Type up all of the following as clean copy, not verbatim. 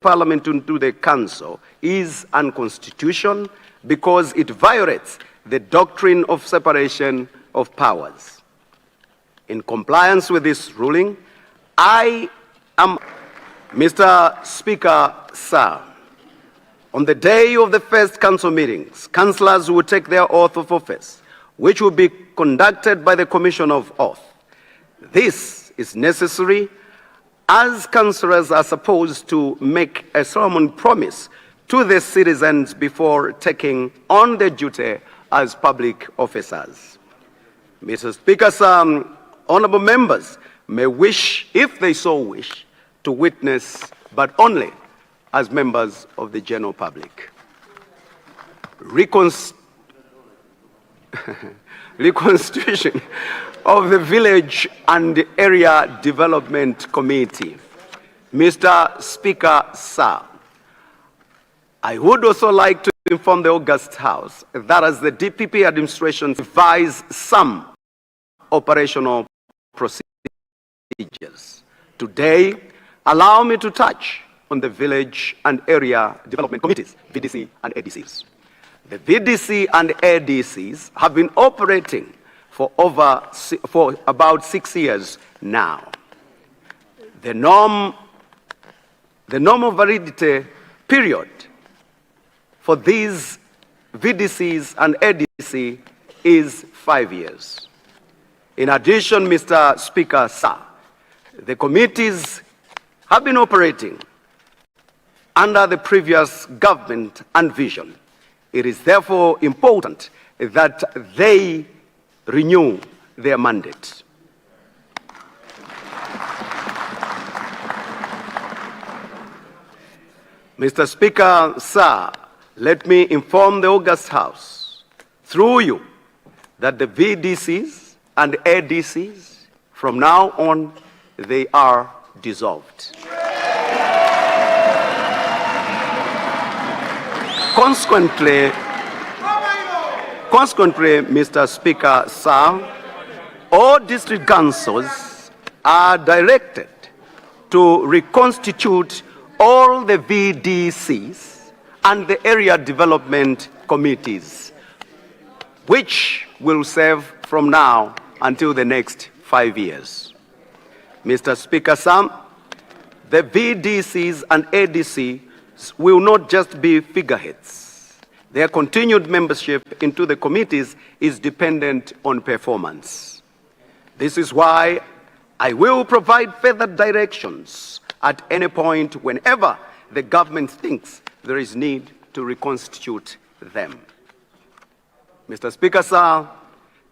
Parliament into the Council is unconstitutional because it violates the doctrine of separation of powers. In compliance with this ruling, I am, Mr. Speaker, sir, on the day of the first council meetings, councillors will take their oath of office, which will be conducted by the Commission of Oath. This is necessary as councillors are supposed to make a solemn promise to the citizens before taking on their duty as public officers. Mr. Speaker, some honourable members may wish, if they so wish, to witness, but only as members of the general public. Reconstitution of the Village and Area Development Committee. Mr. Speaker, sir, I would also like to inform the August House that as the DPP administration devised some operational procedures, today allow me to touch on the Village and Area Development Committees, VDC and ADCs. The VDC and ADCs have been operating for about 6 years now. The normal validity period for these VDCs and ADC is 5 years. In addition, Mr. Speaker, sir, the committees have been operating under the previous government and vision. It is therefore important that they renew their mandate. Mr. Speaker, sir, let me inform the August House, through you, that the VDCs and ADCs, from now on, they are dissolved. Consequently, Mr. Speaker, sir, all district councils are directed to reconstitute all the VDCs and the area development committees, which will serve from now until the next 5 years. Mr. Speaker, sir, the VDCs and ADCs will not just be figureheads. Their continued membership into the committees is dependent on performance. This is why I will provide further directions at any point whenever the government thinks there is need to reconstitute them. Mr. Speaker, sir,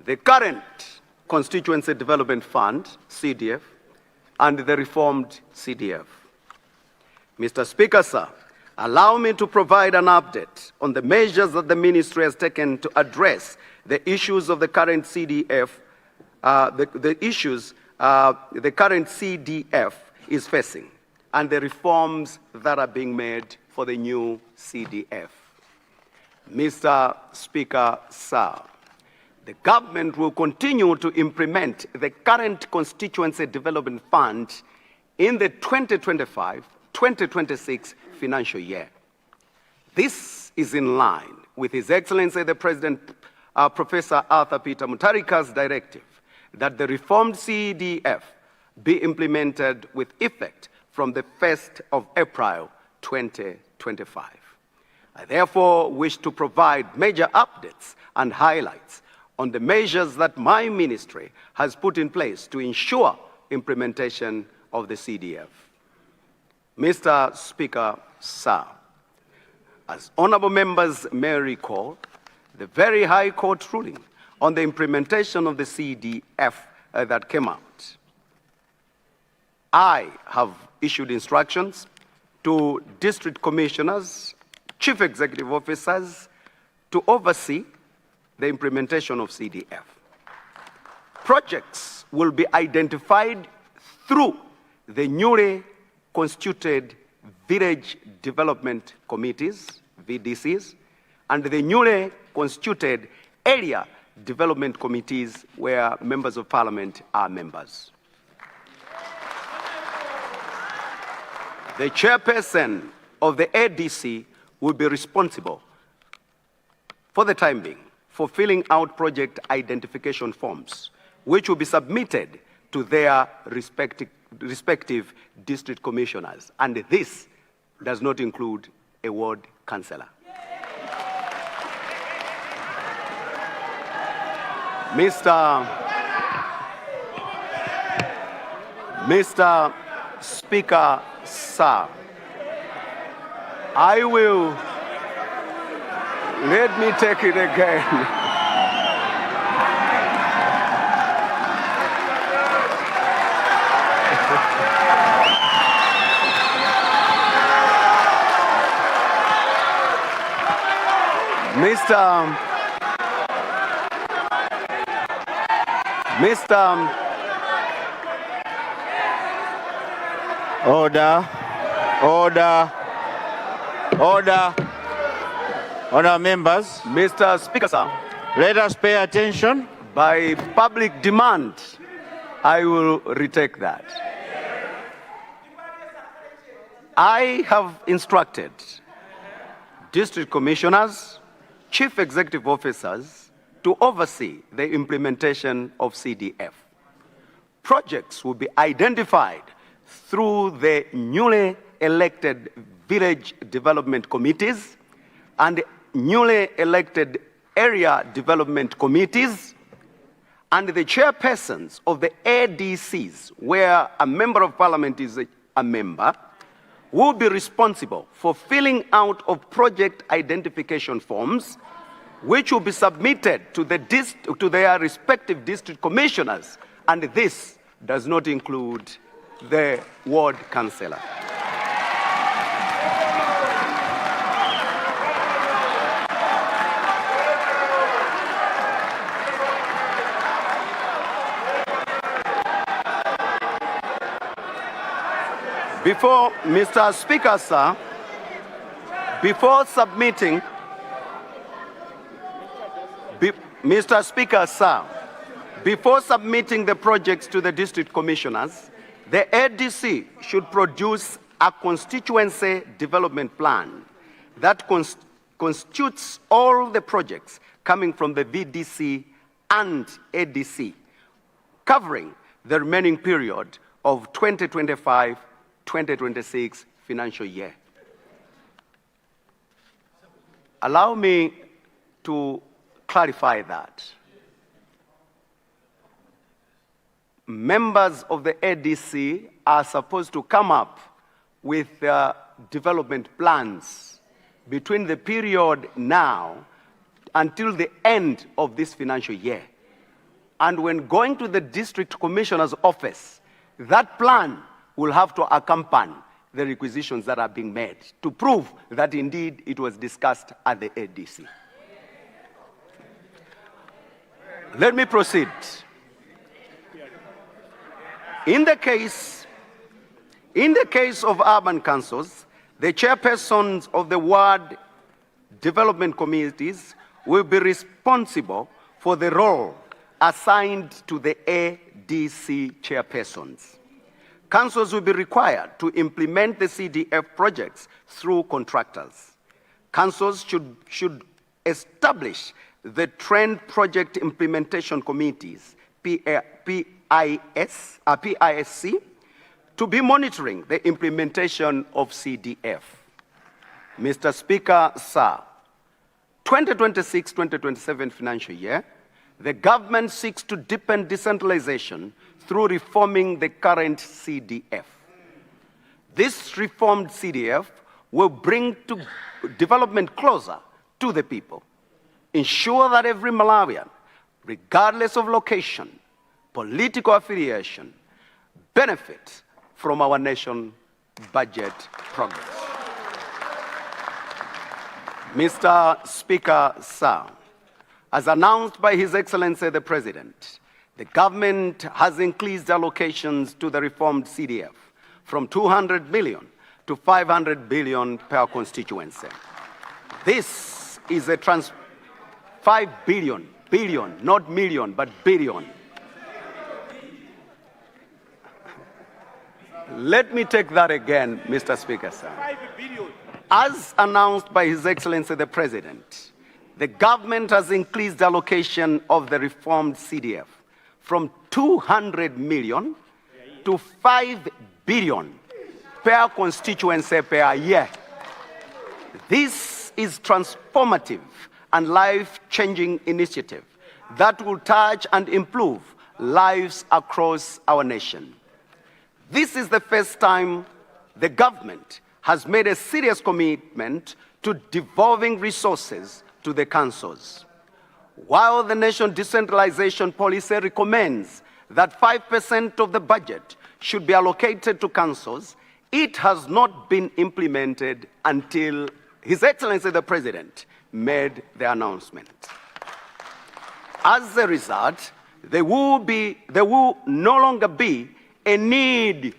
the current Constituency Development Fund, CDF, and the reformed CDF. Mr. Speaker, sir, allow me to provide an update on the measures that the ministry has taken to address the issues of the current CDF, the issues the current CDF is facing, and the reforms that are being made for the new CDF. Mr. Speaker, sir, the government will continue to implement the current Constituency Development Fund in the 2025-2026 financial year. This is in line with His Excellency the President, Professor Arthur Peter Mutharika's directive that the reformed CDF be implemented with effect from the 1st of April 2025. I therefore wish to provide major updates and highlights on the measures that my ministry has put in place to ensure implementation of the CDF. Mr. Speaker, sir, as honourable members may recall, the very High Court ruling on the implementation of the CDF that came out, I have issued instructions to district commissioners, chief executive officers to oversee the implementation of CDF. Projects will be identified through the newly constituted Village Development Committees, VDCs, and the newly constituted Area Development Committees where members of Parliament are members. The chairperson of the ADC will be responsible, for the time being, for filling out project identification forms, which will be submitted to their respective district commissioners. And this does not include a ward councillor. Mr. Speaker, sir, I will, let me take it again. Order, members. Mr. Speaker, sir. Let us pay attention. By public demand, I will retake that. I have instructed district commissioners, chief executive officers to oversee the implementation of CDF. Projects will be identified through the newly elected village development committees and newly elected area development committees, and the chairpersons of the ADCs, where a member of parliament is a member, will be responsible for filling out of project identification forms, which will be submitted to their respective district commissioners, and this does not include the ward councillor. Before, Mr. Speaker, sir, before submitting, Mr. Speaker, sir, before submitting the projects to the district commissioners, the ADC should produce a constituency development plan that constitutes all the projects coming from the VDC and ADC, covering the remaining period of 2025-2026 financial year. Allow me to clarify that. Members of the ADC are supposed to come up with development plans between the period now until the end of this financial year. And when going to the district commissioner's office, that plan will have to accompany the requisitions that are being made to prove that indeed it was discussed at the ADC. Let me proceed. In the case of urban councils, the chairpersons of the ward development committees will be responsible for the role assigned to the ADC chairpersons. Councils will be required to implement the CDF projects through contractors. Councils should establish the Trend Project Implementation Committees, PISC, to be monitoring the implementation of CDF. Mr. Speaker, sir, 2026-2027 financial year, the government seeks to deepen decentralization through reforming the current CDF. This reformed CDF will bring development closer to the people, ensure that every Malawian, regardless of location, political affiliation, benefits from our nation budget progress. Mr. Speaker, sir, as announced by His Excellency the President, the government has increased allocations to the reformed CDF from 200 billion to 500 billion per constituency. This is a 5 billion, not million, but billion. Let me take that again, Mr. Speaker, sir. 5 billion. As announced by His Excellency the President, the government has increased the allocation of the reformed CDF from 200 million to 5 billion per constituency per year. This is transformative and life-changing initiative that will touch and improve lives across our nation. This is the first time the government has made a serious commitment to devolving resources to the councils. While the national decentralization policy recommends that 5% of the budget should be allocated to councils, it has not been implemented until His Excellency the President made the announcement. As a result, there will no longer be a need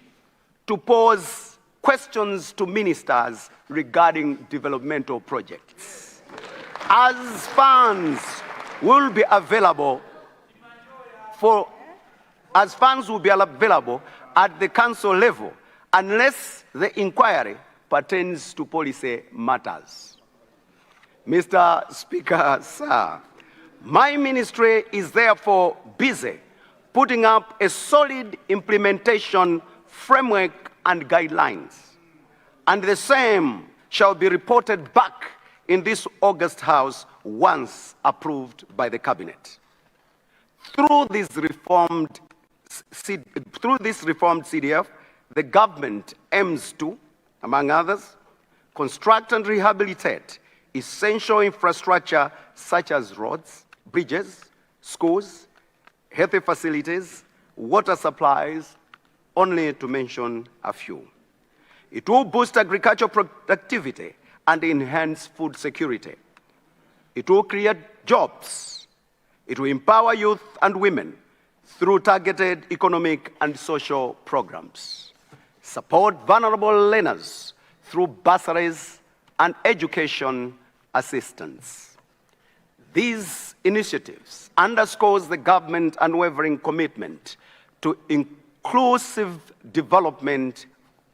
to pose questions to ministers regarding developmental projects, as funds will be available at the council level unless the inquiry pertains to policy matters. Mr. Speaker, sir, my ministry is therefore busy putting up a solid implementation framework and guidelines, and the same shall be reported back in this August House once approved by the Cabinet. Through this reformed CDF, the government aims to, among others, construct and rehabilitate essential infrastructure such as roads, bridges, schools, health facilities, water supplies, only to mention a few. It will boost agricultural productivity and enhance food security. It will create jobs. It will empower youth and women through targeted economic and social programs. Support vulnerable learners through bursaries and education assistance. These initiatives underscores the government's unwavering commitment to inclusive development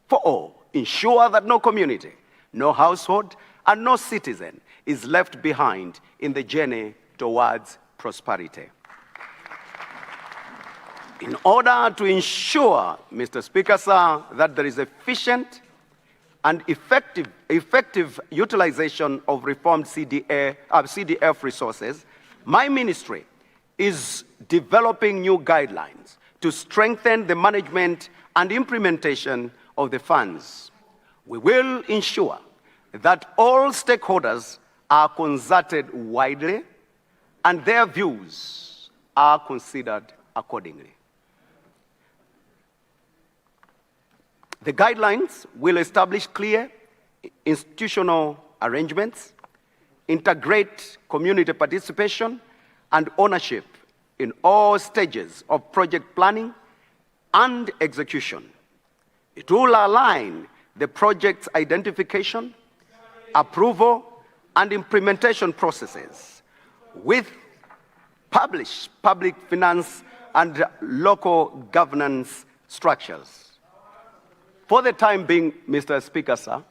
for all, ensure that no community, no household, and no citizen is left behind in the journey towards prosperity. In order to ensure, Mr. Speaker, sir, that there is efficient and effective utilization of reformed CDF resources, my ministry is developing new guidelines to strengthen the management and implementation of the funds. We will ensure that all stakeholders are consulted widely and their views are considered accordingly. The guidelines will establish clear institutional arrangements, integrate community participation and ownership in all stages of project planning and execution. It will align the project's identification, approval, and implementation processes with published public finance and local governance structures. For the time being, Mr. Speaker, sir,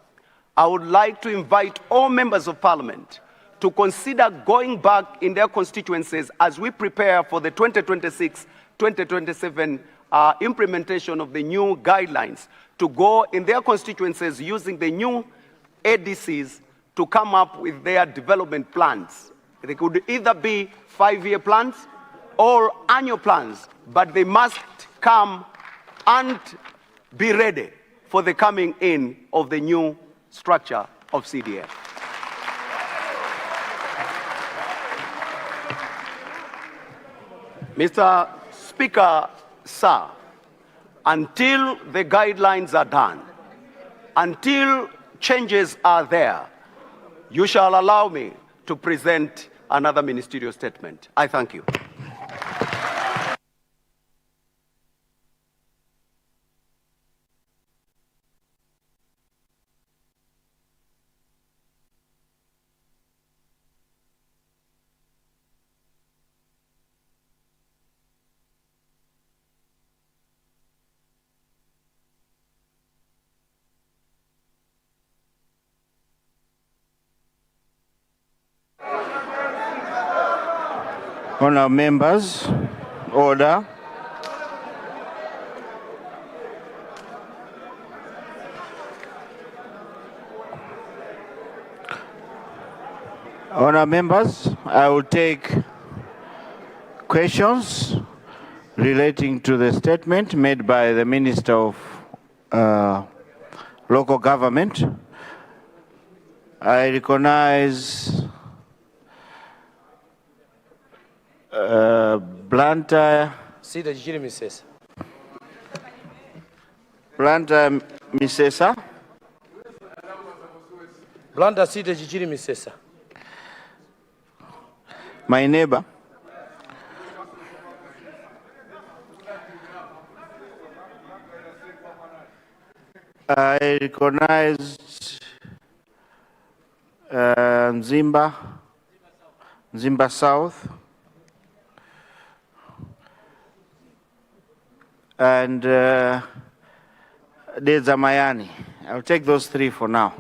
I would like to invite all members of Parliament to consider going back in their constituencies as we prepare for the 2026-2027 implementation of the new guidelines, to go in their constituencies using the new ADCs to come up with their development plans. They could either be 5-year plans or annual plans, but they must come and be ready for the coming in of the new structure of CDF. Mr. Speaker, sir, until the guidelines are done, until changes are there, you shall allow me to present another ministerial statement. I thank you. Honourable members, order. Honourable members, I will take questions relating to the statement made by the Minister of Local Government. I recognize Blanta Misesa. Blanda Sita Chichiri Misesa. My neighbor. I recognized Nzimba South, and Mayani. I'll take those three for now.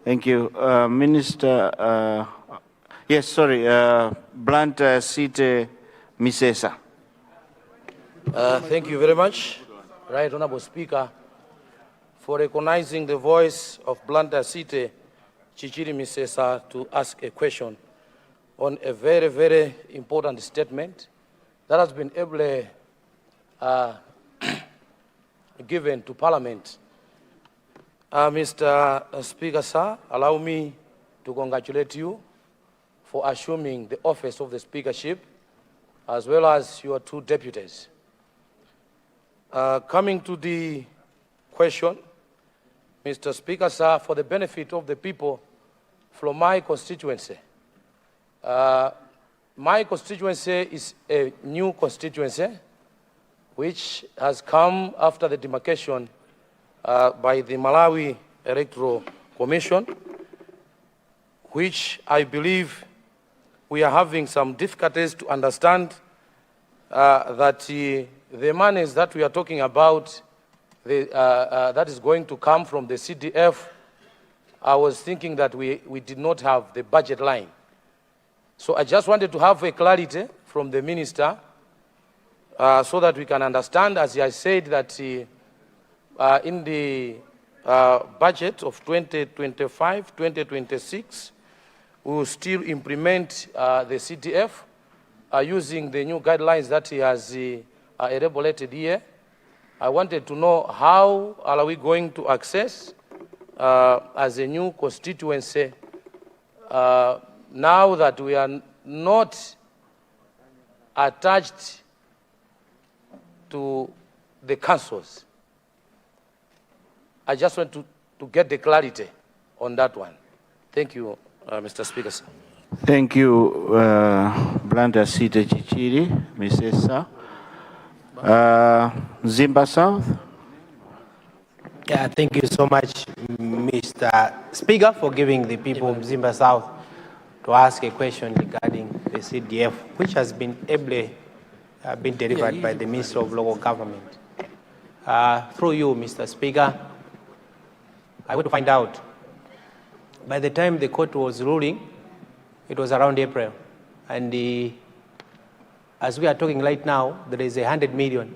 Thank you. Minister, yes, sorry, Blunt Site Misesa. Thank you very much, Right Honorable Speaker, for recognizing the voice of Blanda Site Chichiri Misesa to ask a question on a very, very important statement that has been ably given to Parliament. Mr. Speaker, sir, allow me to congratulate you for assuming the office of the speakership, as well as your two deputies. Coming to the question, Mr. Speaker, sir, for the benefit of the people from my constituency. My constituency is a new constituency which has come after the demarcation by the Malawi Electoral Commission, which I believe we are having some difficulties to understand that the monies that we are talking about that is going to come from the CDF. I was thinking that we did not have the budget line. So I just wanted to have a clarity from the minister so that we can understand, as I said, that in the budget of 2025-2026, we will still implement the CDF using the new guidelines that he has elaborated here. I wanted to know how are we going to access as a new constituency now that we are not attached to the councils. I just want to get the clarity on that one. Thank you, Mr. Speaker, sir. Thank you, Blanda Sita Chichiri, Misesa. Zimba South. Yeah, thank you so much, Mr. Speaker, for giving the people of Zimba South to ask a question regarding the CDF, which has been ably been delivered by the Minister of Local Government. Through you, Mr. Speaker, I want to find out, by the time the court was ruling, it was around April, and as we are talking right now, there is 100 million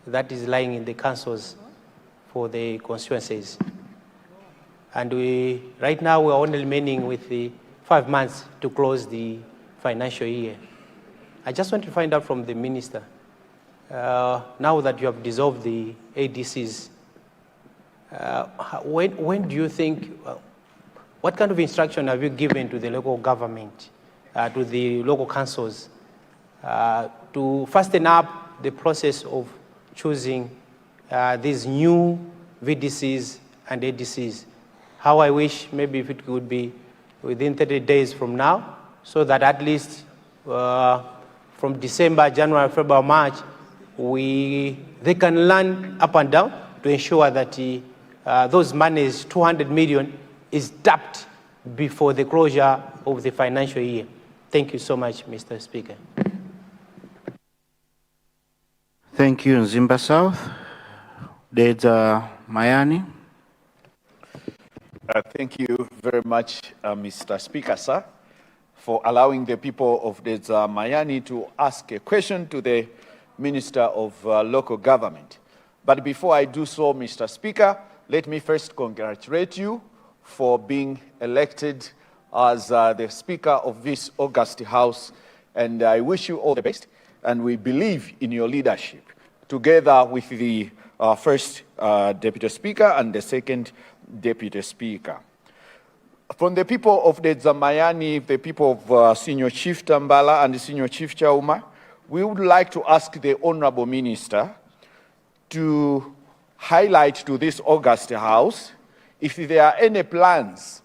that is lying in the councils for the constituencies. And right now we are only remaining with the 5 months to close the financial year. I just want to find out from the minister, now that you have dissolved the ADCs, when do you think, what kind of instruction have you given to the local government, to the local councils, to fasten up the process of choosing these new VDCs and ADCs? How I wish maybe if it could be within 30 days from now, so that at least from December, January, February, March, they can learn up and down to ensure that those monies, 200 million, is tapped before the closure of the financial year. Thank you so much, Mr. Speaker. Thank you, Zimba South. There's Mayani. Thank you very much, Mr. Speaker, sir. for allowing the people of the Mayani to ask a question to the Minister of Local Government. But before I do so, Mr. Speaker, let me first congratulate you for being elected as the Speaker of this August House, and I wish you all the best, and we believe in your leadership, together with the first Deputy Speaker and the second Deputy Speaker. From the people of the Zamayani, the people of Senior Chief Tambala and the Senior Chief Chauma, we would like to ask the Honorable Minister to highlight to this August House if there are any plans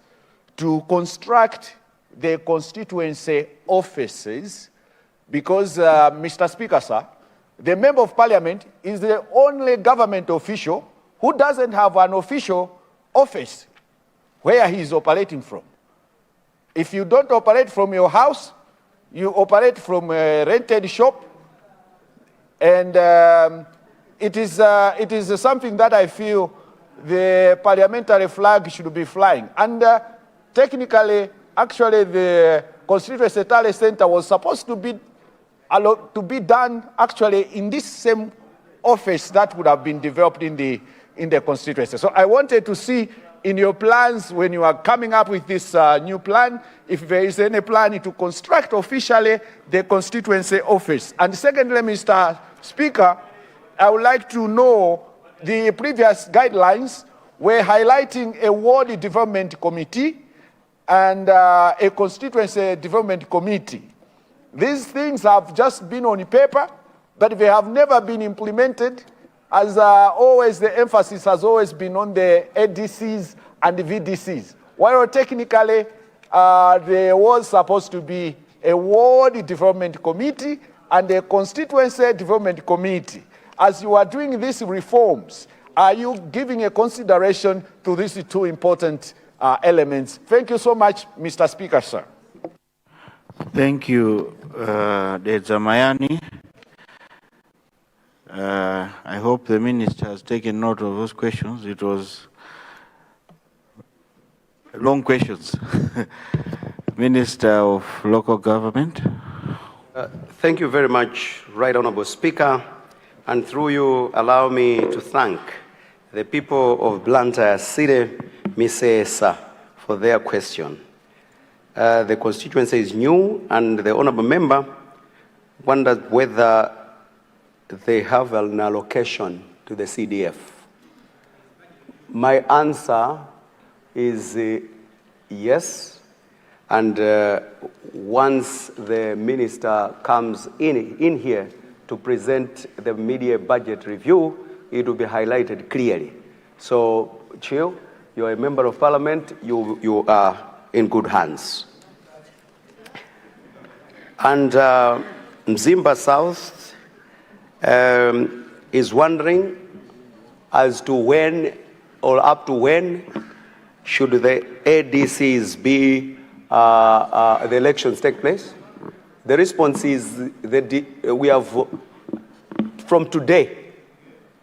to construct the constituency offices, because, Mr. Speaker, sir, the Member of Parliament is the only government official who doesn't have an official office where he is operating from. If you don't operate from your house, you operate from a rented shop, and it is something that I feel the parliamentary flag should be flying. And technically, actually, the Constituency Talent Center was supposed to be done actually in this same office that would have been developed in the constituency. So I wanted to see in your plans, when you are coming up with this new plan, if there is any plan to construct officially the constituency office. And secondly, Mr. Speaker, I would like to know the previous guidelines were highlighting a ward development committee and a constituency development committee. These things have just been on paper, but they have never been implemented. As always, the emphasis has always been on the ADCs and the VDCs. While technically, there was supposed to be a ward development committee and a constituency development committee. As you are doing these reforms, are you giving a consideration to these two important elements? Thank you so much, Mr. Speaker, sir. Thank you, Zamayani. I hope the Minister has taken note of those questions. It was long questions. Minister of Local Government. Thank you very much, Right Honourable Speaker. And through you, allow me to thank the people of Blantyre City, Misesa, for their question. The constituency is new, and the Honourable Member wondered whether they have an allocation to the CDF. My answer is yes, and once the Minister comes in here to present the mid-year budget review, it will be highlighted clearly. So, Chio, you're a Member of Parliament, you are in good hands. And Mzimba South is wondering as to when or up to when should the ADCs be, the elections take place. The response is that we have, from today,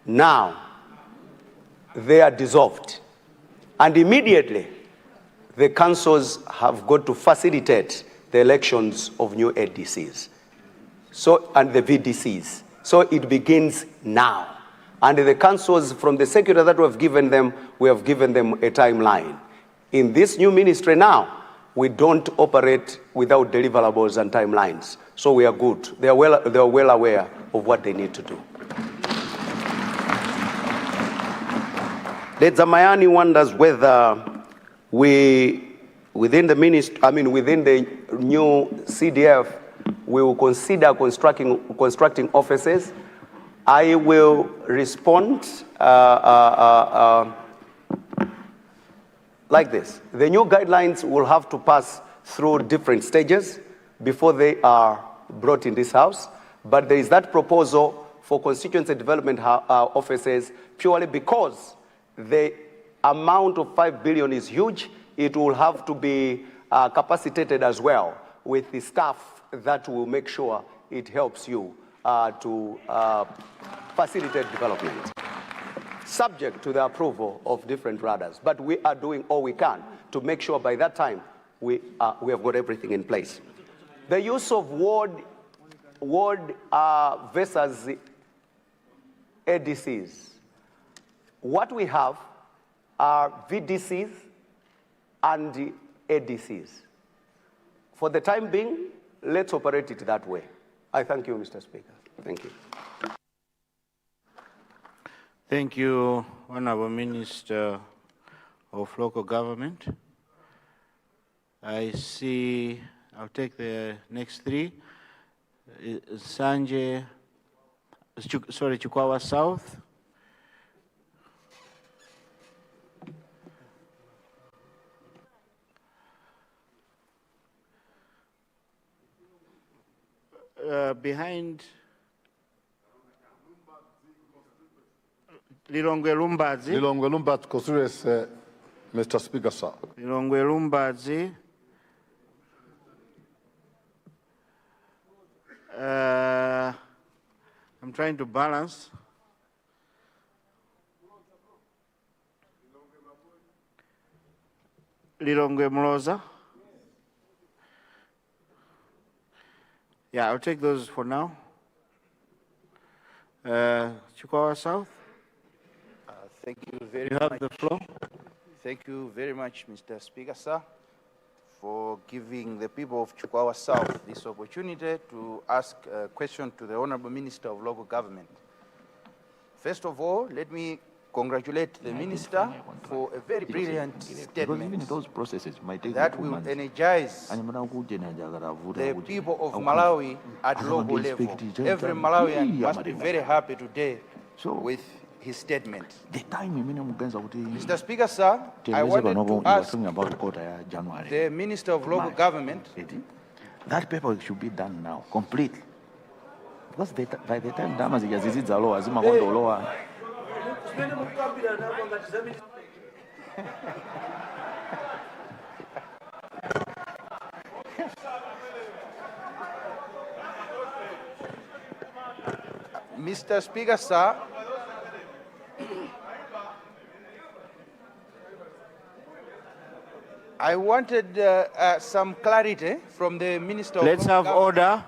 now, they are dissolved. And immediately, the councils have got to facilitate the elections of new ADCs, and the VDCs. So it begins now. And the councils, from the circular that we have given them a timeline. In this new ministry now, we don't operate without deliverables and timelines. So we are good. They are well aware of what they need to do. The Zamayani wonders whether within the new CDF, we will consider constructing offices. I will respond like this. The new guidelines will have to pass through different stages before they are brought in this House. But there is that proposal for constituency development offices purely because the amount of 5 billion is huge. It will have to be capacitated as well with the staff that will make sure it helps you to facilitate development, subject to the approval of different radars. But we are doing all we can to make sure by that time we have got everything in place. The use of ward versus ADCs. What we have are VDCs and ADCs. For the time being, let's operate it that way. I thank you, Mr. Speaker. Thank you. Thank you, Honorable Minister of Local Government. I see, I'll take the next three. Chikwawa South. Behind Lilongwe Lumbazi. Lilongwe Lumbazi constituency, Mr. Speaker, sir. Lilongwe Lumbazi. I'm trying to balance. Lilongwe Mloza. Yeah, I'll take those for now. Chikwawa South. Thank you very You much. have the floor. Thank you very much, Mr. Speaker, sir, for giving the people of Chikwawa South this opportunity to ask a question to the Honorable Minister of Local Government. First of all, let me congratulate the Minister for a very brilliant statement those processes might take that will energize the people of Malawi at local level. Every Malawian must be very happy today with his statement. Mr. Speaker, sir, I wanted to ask the Minister of Local Government. That paper should be done now, complete. Because by the time Dama Zigazizidza law, Azimakondo law. Mr. Speaker, sir, I wanted some clarity from the Minister of Let's Local have Government. order.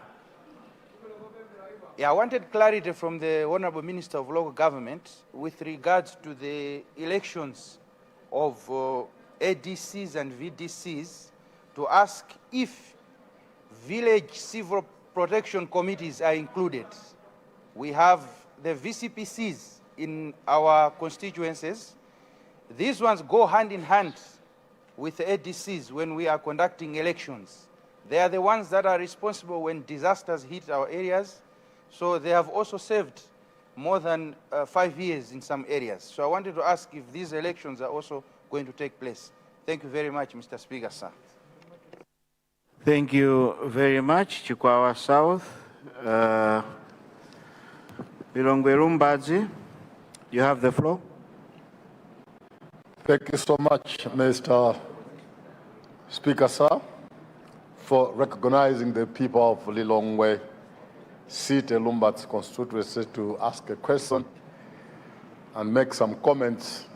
Yeah, I wanted clarity from the Honorable Minister of Local Government with regards to the elections of ADCs and VDCs to ask if village civil protection committees are included. We have the VCPCs in our constituencies. These ones go hand in hand with the ADCs when we are conducting elections. They are the ones that are responsible when disasters hit our areas. So they have also served more than 5 years in some areas. So I wanted to ask if these elections are also going to take place. Thank you very much, Mr. Speaker, sir. Thank you very much, Chikwawa South. Lilongwe Lumbazi, you have the floor. Thank you so much, Mr. Speaker, sir, for recognizing the people of Lilongwe City Lumbazi constituency to ask a question and make some comments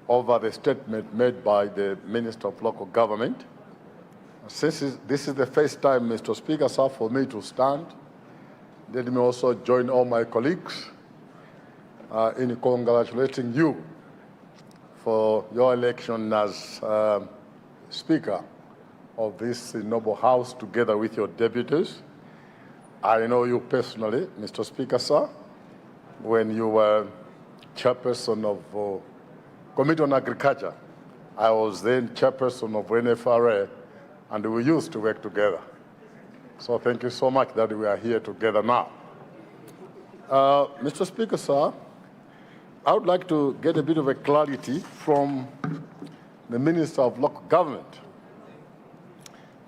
over the statement made by the Minister of Local Government. Since this is the first time, Mr. Speaker, sir, for me to stand, let me also join all my colleagues in congratulating you for your election as Speaker of this noble House together with your deputies. I know you personally, Mr. Speaker, sir, when you were chairperson of Committee on Agriculture. I was then chairperson of NFRA, and we used to work together. So thank you so much that we are here together now. Mr. Speaker, sir, I would like to get a bit of a clarity from the Minister of Local Government.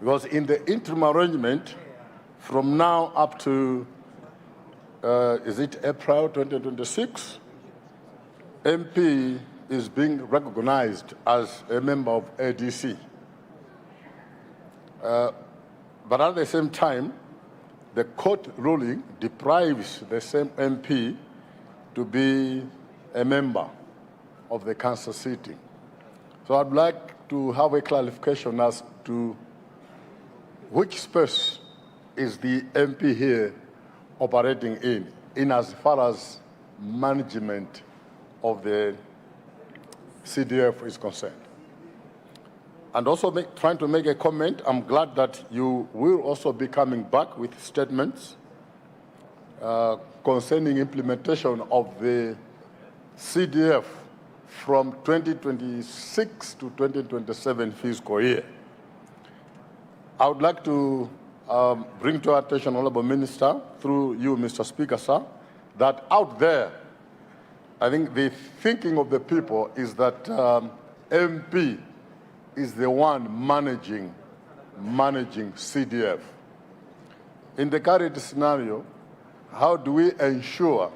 Because in the interim arrangement, from now up to, is it April 2026, MP is being recognized as a member of ADC. But at the same time, the court ruling deprives the same MP to be a member of the council sitting. So I'd like to have a clarification as to which space is the MP here operating in as far as management of the CDF is concerned. And also trying to make a comment, I'm glad that you will also be coming back with statements concerning implementation of the CDF from 2026 to 2027 fiscal year. I would like to bring to our attention, Honorable Minister, through you, Mr. Speaker, sir, that out there, I think the thinking of the people is that MP is the one managing CDF. In the current scenario, how do we ensure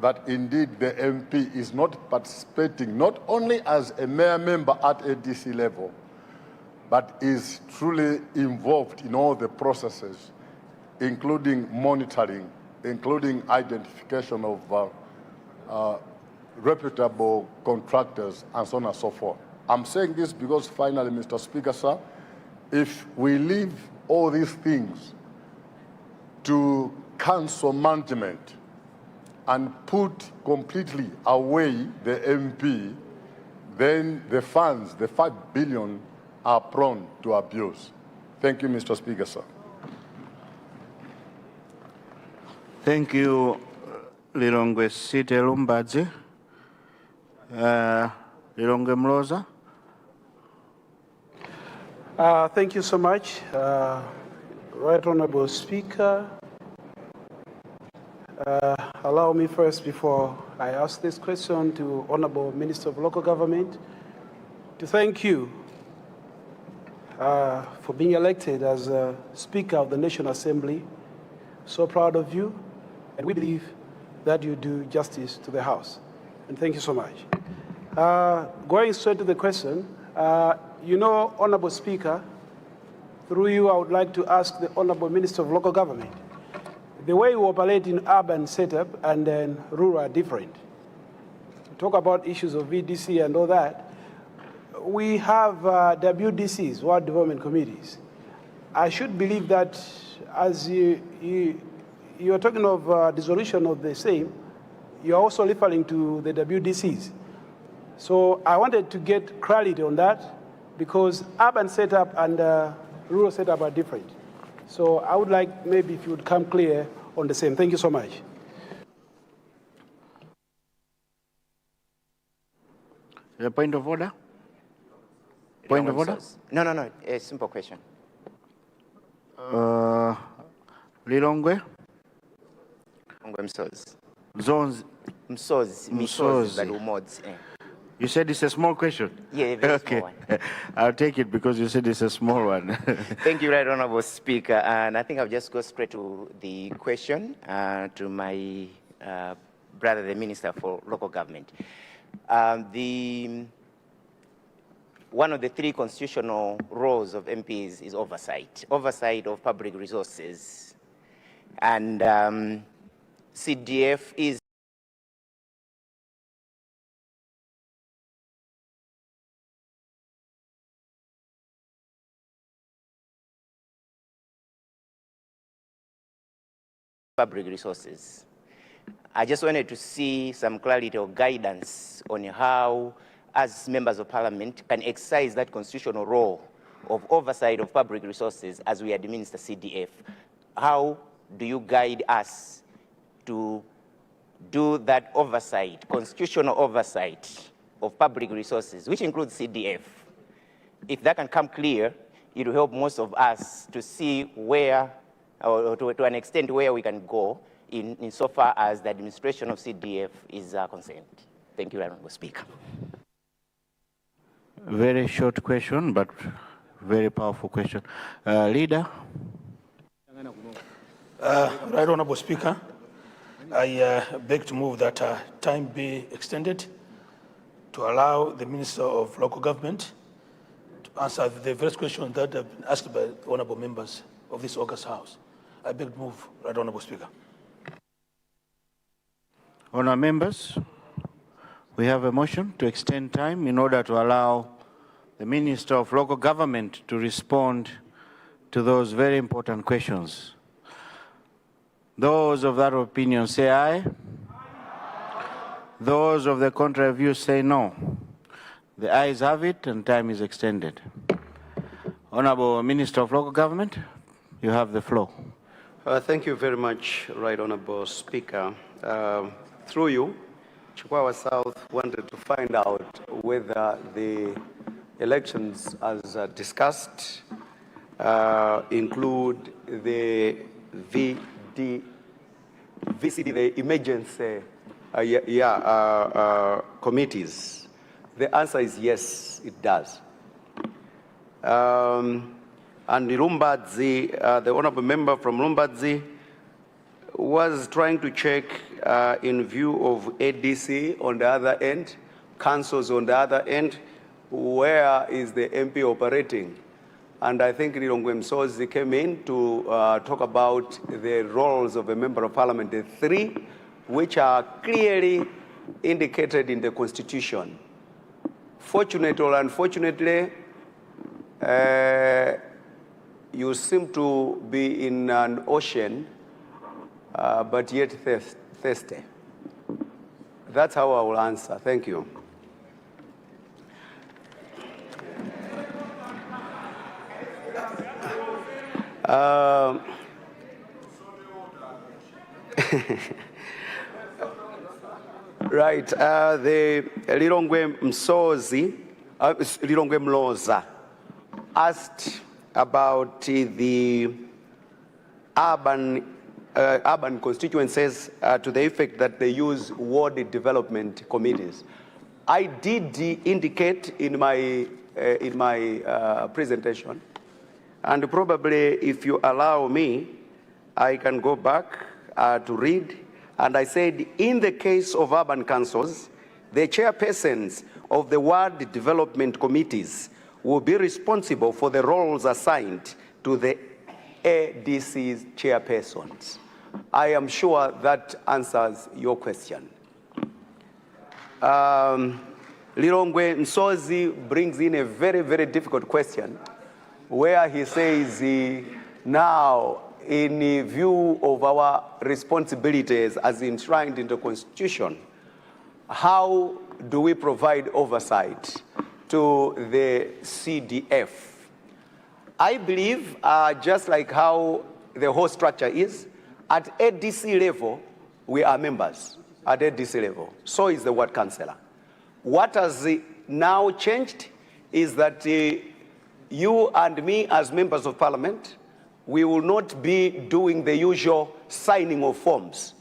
that indeed the MP is not participating not only as a mere member at ADC level, but is truly involved in all the processes, including monitoring, including identification of reputable contractors, and so on and so forth. I'm saying this because finally, Mr. Speaker, sir, if we leave all these things to council management and put completely away the MP, then the funds, the 5 billion, are prone to abuse. Thank you, Mr. Speaker, sir. Thank you, Lilongwe Site Lumbadzi. Lilongwe Mloza. Thank you so much, Right Honorable Speaker. Allow me first, before I ask this question to Honorable Minister of Local Government, to thank you for being elected as Speaker of the National Assembly. So proud of you, and we believe that you do justice to the House. And thank you so much. Going straight to the question, you know, Honorable Speaker, through you, I would like to ask the Honorable Minister of Local Government, the way we operate in urban setup and then rural are different. We talk about issues of VDC and all that. We have WDCs, World Development Committees. I should believe that as you're talking of dissolution of the same, you're also referring to the WDCs. So I wanted to get clarity on that because urban setup and rural setup are different. So I would like maybe if you would come clear on the same. Thank you so much. A point of order? Point of order? No, a simple question. Lilongwe? Msozi. Zones. Msozi, but umods. You said it's a small question? Yeah, a very okay. small one. I'll take it because you said it's a small one. Thank you, Right Honorable Speaker. And I think I'll just go straight to the question to my brother, the Minister for Local Government. One of the 3 constitutional roles of MPs is oversight of public resources. And CDF is public resources. I just wanted to see some clarity or guidance on how, as members of parliament, can exercise that constitutional role of oversight of public resources as we administer CDF. How do you guide us to do that oversight, constitutional oversight of public resources, which includes CDF? If that can come clear, it will help most of us to see where, or to an extent where we can go in so far as the administration of CDF is concerned. Thank you, Honorable Speaker. Very short question, but very powerful question. Leader? Right Honorable Speaker, I beg to move that time be extended to allow the Minister of Local Government to answer the various questions that have been asked by the honorable members of this August House. I beg to move, Right Honorable Speaker. Honourable members, we have a motion to extend time in order to allow the Minister of Local Government to respond to those very important questions. Those of that opinion say aye. Those of the contrary view say no. The ayes have it and time is extended. Honorable Minister of Local Government, you have the floor. Thank you very much, Right Honorable Speaker. Through you, Chikwawa South wanted to find out whether the elections as discussed include the VCD, the emergency committees. The answer is yes, it does. And Lumbadzi, the honorable member from Lumbadzi, was trying to check in view of ADC on the other end, councils on the other end, where is the MP operating? And I think Lilongwe Msozi came in to talk about the roles of a member of parliament, the three, which are clearly indicated in the Constitution. Fortunately or unfortunately, you seem to be in an ocean, but yet thirsty. That's how I will answer. Thank you. Right, the Lilongwe Msozi, Lilongwe Mloza, asked about the urban constituencies to the effect that they use ward development committees. I did indicate in my presentation, and probably if you allow me, I can go back to read. And I said, in the case of urban councils, the chairpersons of the ward development committees will be responsible for the roles assigned to the ADC's chairpersons. I am sure that answers your question. Lilongwe Msozi brings in a very, very difficult question where he says, now, in view of our responsibilities as enshrined in the Constitution, how do we provide oversight to the CDF? I believe, just like how the whole structure is, at ADC level, we are members at ADC level. So is the ward councillor. What has now changed is that you and me as members of parliament, we will not be doing the usual signing of forms.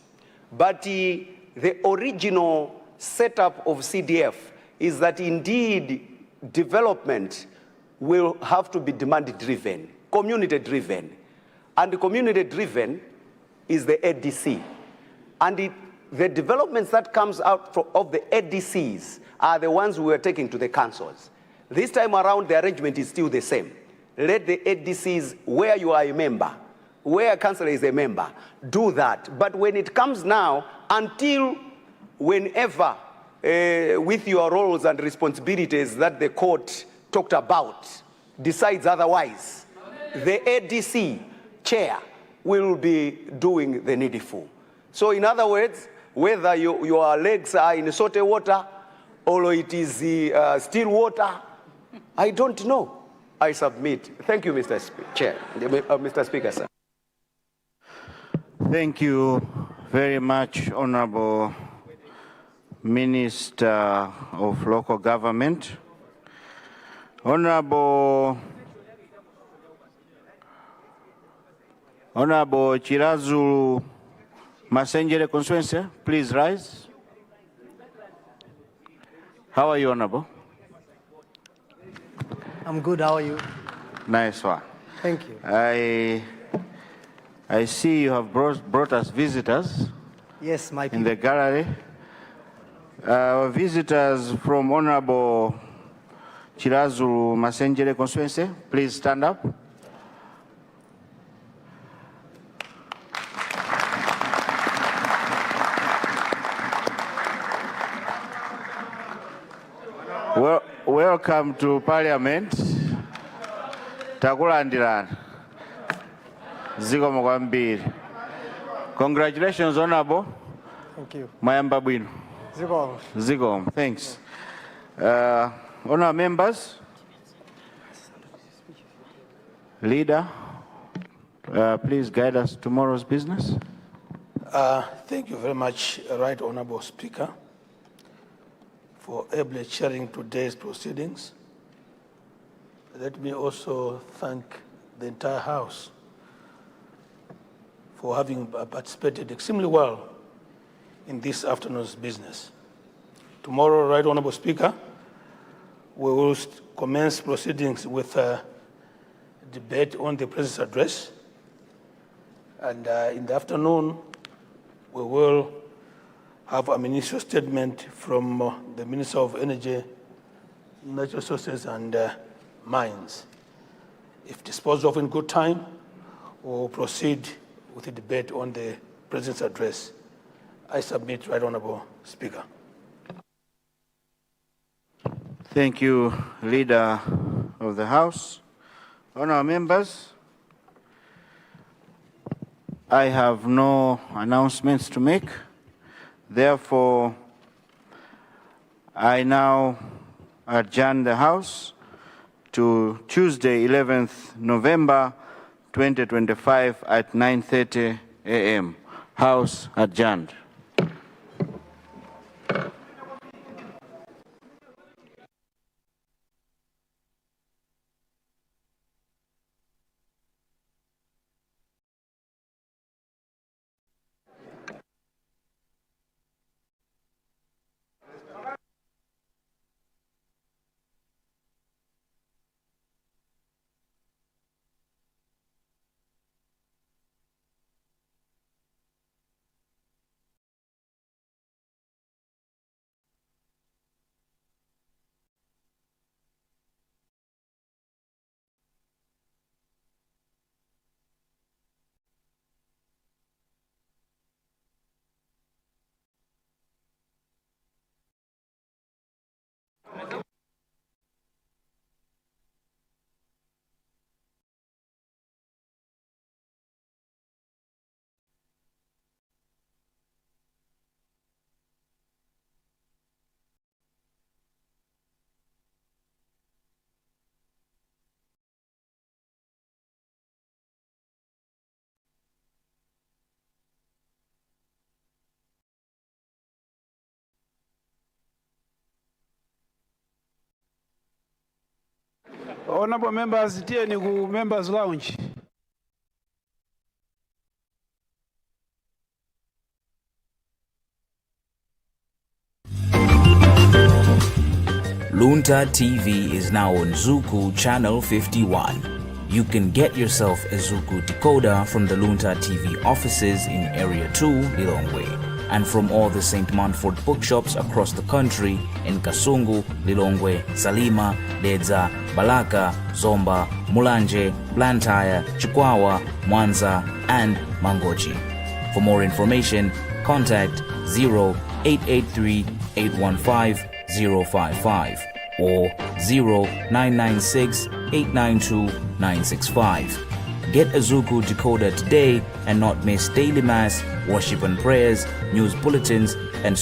But the original setup of CDF is that indeed development will have to be demand-driven, community-driven. And community-driven is the ADC. And the developments that comes out of the ADCs are the ones we are taking to the councils. This time around, the arrangement is still the same. Let the ADCs, where you are a member, where a councillor is a member, do that. But when it comes now, until whenever, with your roles and responsibilities that the court talked about, decides otherwise, the ADC chair will be doing the needful. So in other words, whether your legs are in salty water or it is still water, I don't know. I submit. Thank you, Mr. Chair, Mr. Speaker, sir. Thank you very much, Honorable Minister of Local Government. Honorable Chidzulo, Masenjere constituency, please rise. How are you, Honorable? I'm good, how are you? Nice one. Thank you. I see you have brought us visitors. Yes, my people. In the gallery. Visitors from Honorable Chidzulo Masenjere constituency, please stand up. Welcome. Welcome to Parliament. Takulandirani. Zikomo kwambiri. Congratulations, Honorable. Thank you. Mayamba bwino. Zikomo. Zikomo. Thanks. Honorable members, leader, please guide us tomorrow's business. Thank you very much, Right Honorable Speaker, for ably chairing today's proceedings. Let me also thank the entire House for having participated extremely well in this afternoon's business. Tomorrow, Right Honorable Speaker, we will commence proceedings with a debate on the President's address. And in the afternoon, we will have a ministerial statement from the Minister of Energy, Natural Resources and Mines. If disposed of in good time, we'll proceed with the debate on the President's address. I submit, Right Honorable Speaker. Thank you, Leader of the House. Honourable members, I have no announcements to make. Therefore, I now adjourn the House to Tuesday, 11th November 2025 at 9:30 a.m. House adjourned. Honorable members, tieni ku members lounge. LUNTHA TV is now on Zuku channel 51. You can get yourself a Zuku decoder from the LUNTHA TV offices in Area 2, Lilongwe, and from all the St. Manford bookshops across the country in Kasungu, Lilongwe, Salima, Dedza, Balaka, Zomba, Mulanje, Blantyre, Chikwawa, Mwanza, and Mangochi. For more information, contact 0883 815 055 or 0996 892 965. Get a Zuku decoder today and not miss daily mass, worship and prayers, news bulletins, and